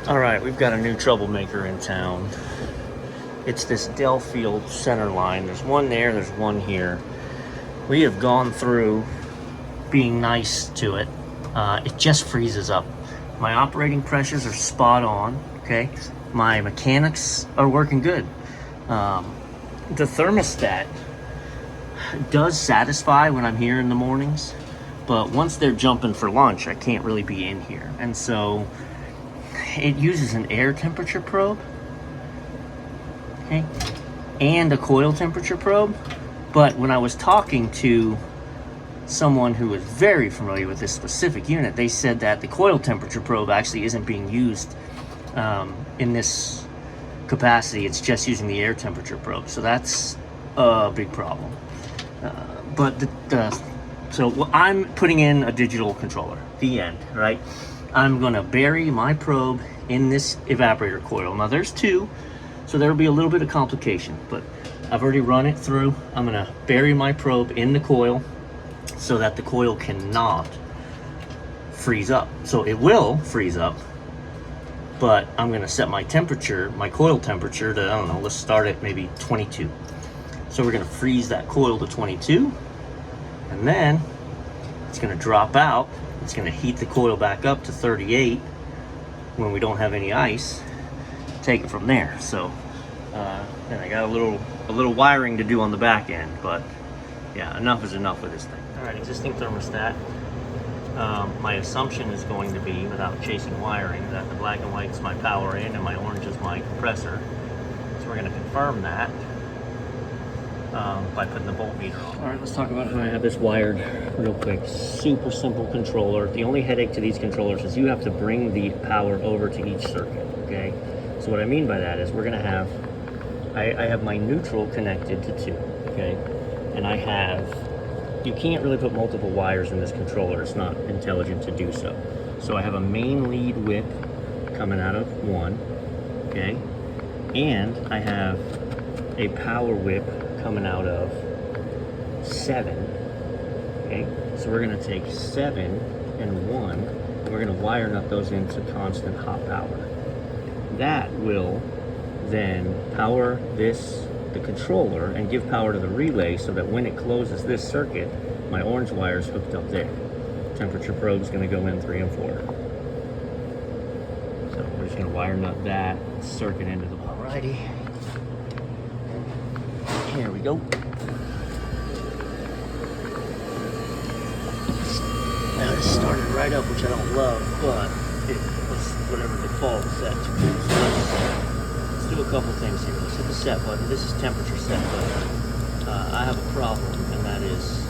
All right, we've got a new troublemaker in town. It's this Delfield center line. There's one there, there's one here. We have gone through being nice to it. It just freezes up. My operating pressures are spot on, okay? My mechanics are working good. The thermostat does satisfy when I'm here in the mornings, but once they're jumping for lunch, I can't really be in here. And so it uses an air temperature probe, okay, and a coil temperature probe. But when I was talking to someone who was very familiar with this specific unit, they said that the coil temperature probe actually isn't being used in this capacity. It's just using the air temperature probe. So that's a big problem. So I'm putting in a digital controller, the end, right? I'm gonna bury my probe in this evaporator coil. Now there's two, so there'll be a little bit of complication, but I've already run it through. I'm gonna bury my probe in the coil so that the coil cannot freeze up. So it will freeze up, but I'm gonna set my temperature, my coil temperature to, I don't know, let's start at maybe 22. So we're gonna freeze that coil to 22, and then it's gonna drop out. It's gonna heat the coil back up to 38 when we don't have any ice. Take it from there. So, and I got a little wiring to do on the back end, but yeah, enough is enough with this thing. All right, existing thermostat. My assumption is going to be, without chasing wiring, that the black and white's my power in and my orange is my compressor. So we're gonna confirm that by putting the voltmeter on. All right, let's talk about how I have this wired real quick. Super simple controller. The only headache to these controllers is you have to bring the power over to each circuit, okay? So what I mean by that is we're gonna have, I have my neutral connected to 2, okay? And I have, you can't really put multiple wires in this controller. It's not intelligent to do so. So I have a main lead whip coming out of 1, okay? And I have a power whip coming out of 7, okay? So we're gonna take 7 and 1, and we're gonna wire nut those into constant hot power. That will then power the controller and give power to the relay so that when it closes this circuit, my orange wire is hooked up there. Temperature probe is gonna go in 3 and 4. So we're just gonna wire nut that circuit into the, alrighty. Here we go. Now it started right up, which I don't love, but it was whatever default set to do. So let's do a couple things here. Let's hit the set button. This is temperature set button. I have a problem, and that is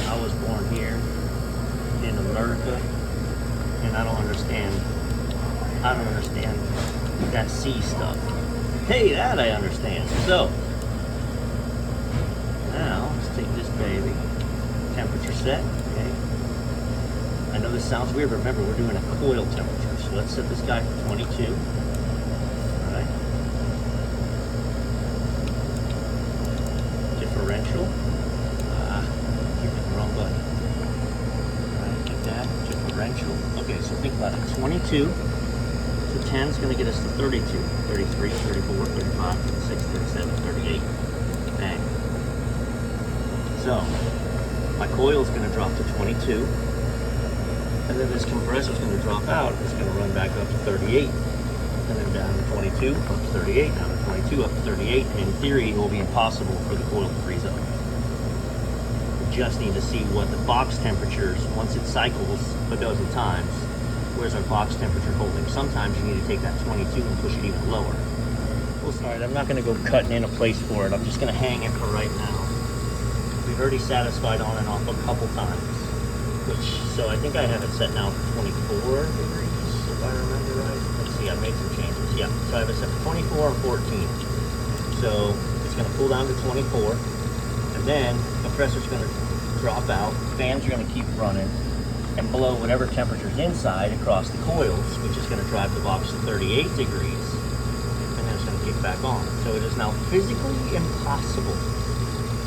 I was born here in America, and I don't understand that C stuff. Hey, that I understand. So now let's take this baby, temperature set, okay? I know this sounds weird, but remember we're doing a coil temperature. So let's set this guy for 22, all right? Differential, keep the wrong button. All right, like that, differential. Okay, so think about it, 22 to 10 is gonna get us to 32, 33, 34, 35, 36, 37, 38, bang. So, my coil is going to drop to 22, and then this compressor is going to drop out. It's going to run back up to 38, and then down to 22, up to 38, down to 22, up to 38, and in theory it will be impossible for the coil to freeze up. We just need to see what the box temperatures, once it cycles a dozen times, where's our box temperature holding. Sometimes you need to take that 22 and push it even lower. Well, alright, I'm not going to go cutting in a place for it. I'm just going to hang it for right now. We've already satisfied on and off a couple times, so I think I have it set now for 24 degrees, if I remember right. Let's see, I made some changes. Yeah, so I have it set for 24 and 14. So it's going to cool down to 24, and then the compressor's going to drop out, fans are going to keep running, and blow whatever temperature's inside across the coils, which is going to drive the box to 38 degrees, and then it's going to kick back on. So it is now physically impossible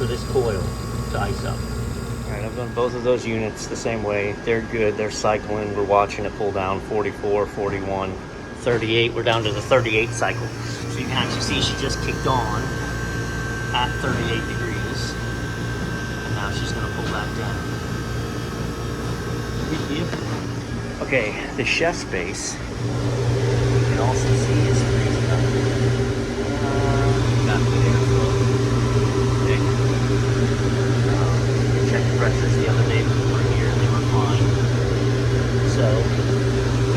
for this coil to ice up. All right, I've done both of those units the same way. They're good, they're cycling. We're watching it pull down 44, 41. 38. We're down to the 38 cycle. So you can actually see she just kicked on at 38 degrees. And now she's gonna pull back down. Good view. Okay, the chef's base, you can also see is freezing up. Got good airflow. Okay. Checked the pressures the other day when we were here and they were fine. So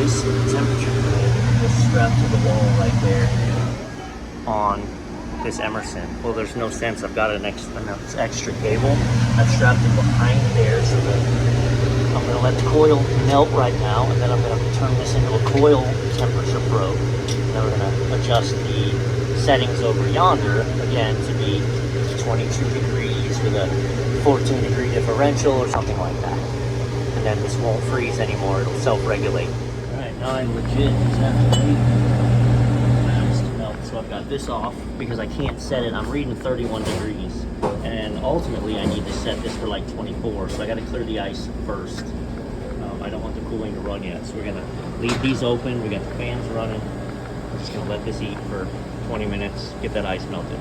this temperature probe is strapped to the wall right there on this Emerson. Well, there's no sense. I've got an extra cable. I've strapped it behind there so that I'm going to let the coil melt right now, and then I'm going to turn this into a coil temperature probe. And then we're going to adjust the settings over yonder, again, to be 22 degrees with a 14 degree differential or something like that. And then this won't freeze anymore, it'll self-regulate. Alright, now I legit just have to wait for this to melt. So I've got this off because I can't set it. I'm reading 31 degrees. And ultimately I need to set this for like 24, so I got to clear the ice first. I don't want the cooling to run yet, so we're going to leave these open. We got the fans running. We're just going to let this eat for 20 minutes, get that ice melted.